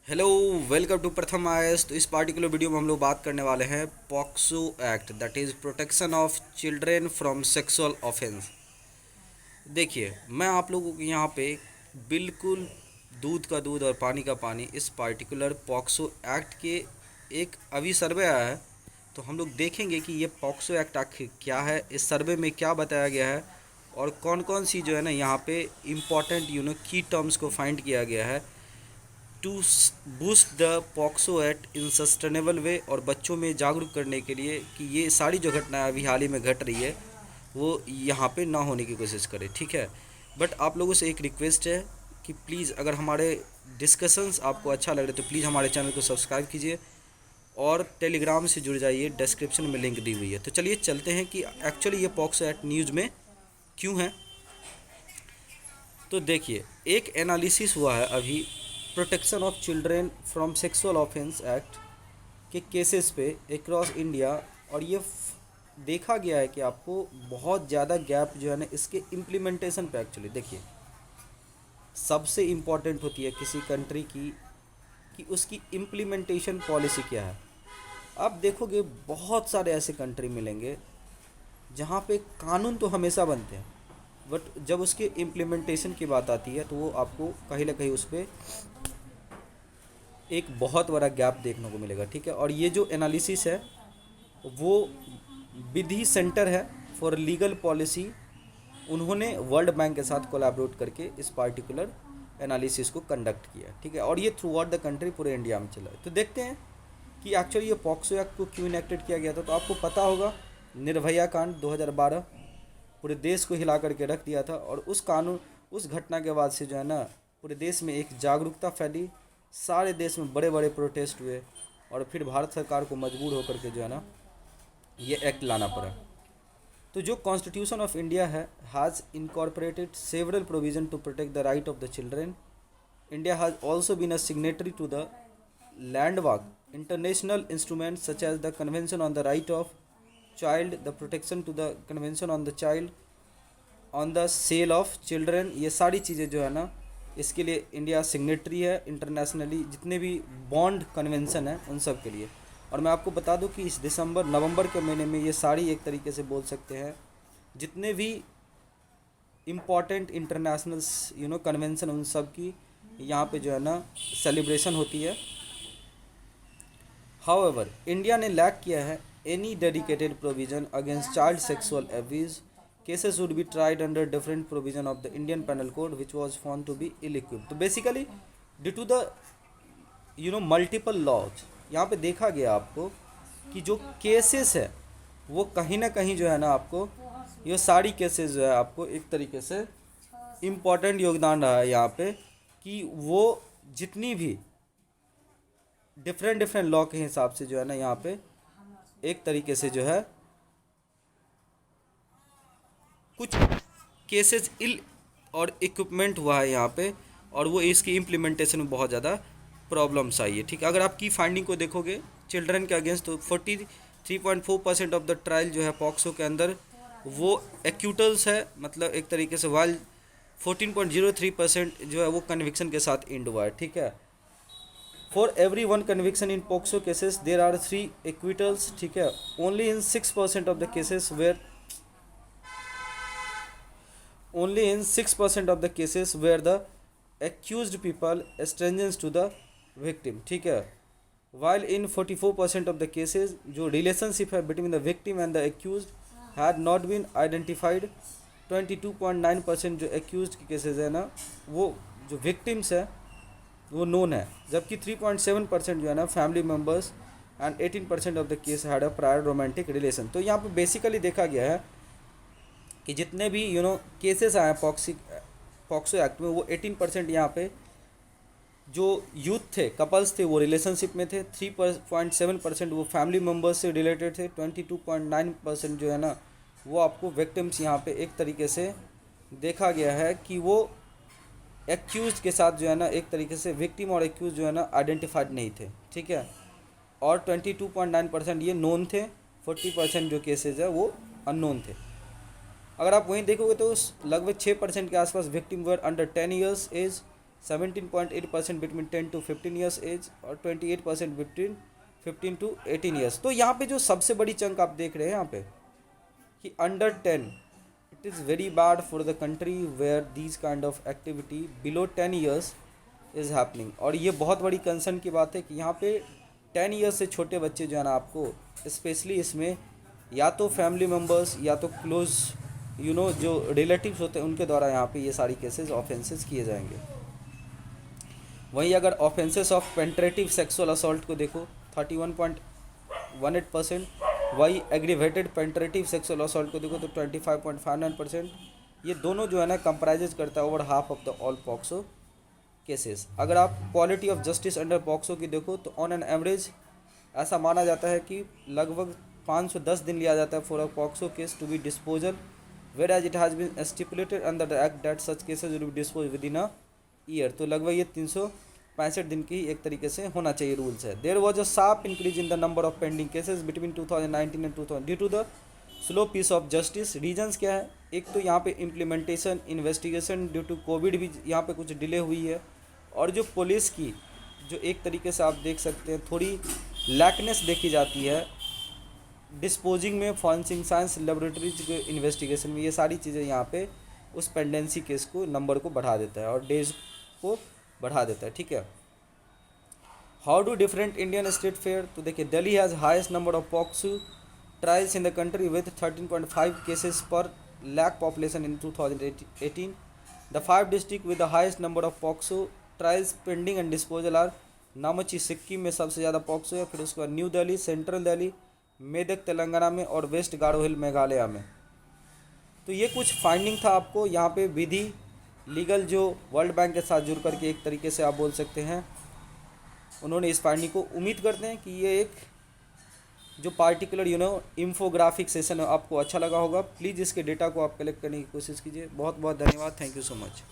Hello, welcome to प्रथम IAS. तो इस पार्टिकुलर वीडियो में हम लोग बात करने वाले हैं POCSO act, that is protection of children from sexual offence. देखिए, मैं आप लोगों को यहाँ पे बिल्कुल दूध का दूध और पानी का पानी इस पार्टिकुलर पॉक्सो एक्ट के एक अभी सर्वे आया है, तो हम लोग देखेंगे कि ये पॉक्सो एक्ट आखिर क्या है, इस सर्वे में क्या बताया गया है और कौन कौन सी जो है ना यहाँ पे इम्पॉर्टेंट की टर्म्स को फाइंड किया गया है to boost the POCSO act in sustainable way, और बच्चों में जागरूक करने के लिए कि ये सारी जो घटनाएं अभी हाल ही में घट रही है वो यहाँ पे ना होने की कोशिश करें, ठीक है। बट आप लोगों से एक रिक्वेस्ट है कि प्लीज़ अगर हमारे डिस्कशंस आपको अच्छा लग रहा है तो प्लीज़ हमारे चैनल को सब्सक्राइब कीजिए और टेलीग्राम से जुड़ जाइए, डिस्क्रिप्शन में लिंक दी हुई है। तो चलिए चलते हैं कि एक्चुअली ये पॉक्सो एक्ट न्यूज़ में क्यों है। तो देखिए, एक एनालिसिस हुआ है अभी protection of children from sexual offence act के केसेस पे अक्रॉस इंडिया, और ये देखा गया है कि आपको बहुत ज़्यादा गैप जो है ना इसके इम्प्लीमेंटेशन पे। एक्चुअली देखिए, सबसे इम्पॉर्टेंट होती है किसी कंट्री की कि उसकी इम्प्लीमेंटेशन पॉलिसी क्या है। आप देखोगे बहुत सारे ऐसे कंट्री मिलेंगे जहाँ पे कानून तो हमेशा बनते हैं, बट जब उसके इम्प्लीमेंटेशन की बात आती है तो वो आपको कहीं ना कहीं उस पर एक बहुत बड़ा गैप देखने को मिलेगा, ठीक है। और ये जो एनालिसिस है वो विधि सेंटर है फॉर लीगल पॉलिसी, उन्होंने वर्ल्ड बैंक के साथ कोलैबोरेट करके इस पार्टिकुलर एनालिसिस को कंडक्ट किया, ठीक है। और ये थ्रू आउट द कंट्री पूरे इंडिया में चला है। तो देखते हैं कि एक्चुअली ये पॉक्सो एक्ट को क्यों इनेक्टेड किया गया था। तो आपको पता होगा निर्भया कांड 2012 पूरे देश को हिला करके रख दिया था, और उस घटना के बाद से जो है ना पूरे देश में एक जागरूकता फैली, सारे देश में बड़े बड़े प्रोटेस्ट हुए और फिर भारत सरकार को मजबूर होकर के जो है ना ये एक्ट लाना पड़ा। तो जो कॉन्स्टिट्यूशन ऑफ इंडिया है has incorporated several provision to protect the right of the children. India has also been a signatory to the landmark international instrument such as the convention on the right of child, the protection to the convention on the child, on the sale of children. ये सारी चीज़ें जो है ना इसके लिए India signatory है internationally, जितने भी बॉन्ड कन्वेंशन है उन सब के लिए। और मैं आपको बता दूं कि इस दिसंबर नवंबर के महीने में ये सारी एक तरीके से बोल सकते हैं जितने भी इम्पॉर्टेंट इंटरनेशनल कन्वेंशन उन सब की यहाँ पे जो है ना सेलिब्रेशन होती है। हाउएवर इंडिया ने लैक किया है any dedicated provision against child sexual abuse. Cases would be tried under different provision of the Indian Penal Code, which was found to be ill-equipped. तो basically due to the multiple laws यहाँ पे देखा गया आपको कि जो cases है वो कहीं ना कहीं जो है ना आपको ये सारी केसेस जो है आपको एक तरीके से इम्पॉर्टेंट योगदान रहा है यहाँ पे कि वो जितनी भी डिफरेंट डिफरेंट लॉ के हिसाब से जो है ना यहाँ पे एक तरीके से जो है कुछ केसेस इल और इक्विपमेंट हुआ है यहाँ पे, और वो इसकी इम्प्लीमेंटेशन में बहुत ज़्यादा प्रॉब्लम्स आई है, ठीक है। अगर आप की फाइंडिंग को देखोगे चिल्ड्रन के अगेंस्ट तो 43.4% ऑफ द ट्रायल जो है पॉक्सो के अंदर वो एक्यूटल्स है, मतलब एक तरीके से, वाइल 14.03% जो है वो कन्विक्शन के साथ एंड हुआ है, ठीक है। For every one conviction in POCSO cases there are 3 acquittals, ठीक है। Only in 6% of the cases where only in 6% of the cases where the accused people strangers to the victim, ठीक है। while in 44% of the cases जो relationship है between the victim and the accused had not been identified। 22.9% जो accused के cases है ना वो जो victims है वो known है, जबकि 3.7% जो है ना family members and 18% of the case had a prior romantic relation। तो यहाँ पे basically देखा गया है कि जितने भी केसेस आए पॉक्सो एक्ट में वो 18% यहाँ पे जो यूथ थे, कपल्स थे, वो रिलेशनशिप में थे। 3.7% वो फैमिली मेम्बर्स से रिलेटेड थे। 22.9% जो है ना वो आपको विक्टिम्स यहाँ पे एक तरीके से देखा गया है कि वो एक्यूज के साथ जो है ना एक तरीके से विक्टिम और एक्यूज जो है ना आइडेंटिफाइड नहीं थे, ठीक है। और 22.9% ये नोन थे, 40% जो केसेज है वो अननोन थे। अगर आप वहीं देखोगे तो लगभग 6% के आसपास victim were under 10 years age, 17.8% between 10 to 15 years age और 28% बिटवीन 15 to 18 ईयर्स। तो यहाँ पे जो सबसे बड़ी चंक आप देख रहे हैं यहाँ पे कि under 10, it is very bad for the country where these kind of activity below 10 years is happening. और ये बहुत बड़ी कंसर्न की बात है कि यहाँ पे 10 ईयर्स से छोटे बच्चे जो है ना, आपको स्पेशली इसमें या तो फैमिली मेम्बर्स या तो क्लोज जो रिलेटिव्स होते हैं उनके द्वारा यहाँ पे ये सारी केसेस ऑफेंसेस किए जाएंगे। वहीं अगर ऑफेंसेस ऑफ पेंट्रेटिव सेक्सुअल असॉल्ट को देखो 31.18%, वही एग्रीवेटेड पेंट्रेटिव सेक्सुअल असॉल्ट को देखो तो 25.59%। ये दोनों जो है ना कंप्राइजेज करता है over half of the all POCSO cases. अगर आप quality of justice under POCSO की देखो तो ऑन एन एवरेज ऐसा माना जाता है कि लगभग 510 दिन लिया जाता है for a POCSO case to be disposal, whereas it has been stipulated under the act that such cases will be dispose within a year. तो लगभग ये 365 दिन की एक तरीके से होना चाहिए रूल्स है। There was a sharp increase in the number of pending cases between 2019 and 2000 due to the slow pace of justice. Reasons क्या है, एक तो यहाँ पे implementation investigation due to COVID भी यहाँ पे कुछ डिले हुई है, और जो पुलिस की जो एक तरीके से आप देख सकते हैं थोड़ी लैकनेस देखी जाती है डिस्पोजिंग में, फॉरेंसिक साइंस लेबोरेटरीज के इन्वेस्टिगेशन में। ये सारी चीज़ें यहाँ पे उस पेंडेंसी केस को नंबर को बढ़ा देता है और डेज को बढ़ा देता है, ठीक है। How do different Indian state fair, तो देखिए Delhi has highest number of POCSO trials in the country with 13.5 cases पर lakh population in 2018. The 5 districts with the highest number of POCSO trials pending and disposal are नामची सिक्किम में सबसे ज़्यादा POCSO है, फिर उसके बाद न्यू दिल्ली, सेंट्रल दिल्ली, मेदक तेलंगाना में और वेस्ट गारो हिल मेघालय में। तो ये कुछ फाइंडिंग था आपको यहाँ पे विधि लीगल जो वर्ल्ड बैंक के साथ जुड़ करके एक तरीके से आप बोल सकते हैं उन्होंने इस फाइंडिंग को। उम्मीद करते हैं कि ये एक जो पार्टिकुलर इंफोग्राफिक सेशन है आपको अच्छा लगा होगा। प्लीज़ इसके डेटा को आप कलेक्ट करने की कोशिश कीजिए। बहुत बहुत धन्यवाद, थैंक यू सो मच।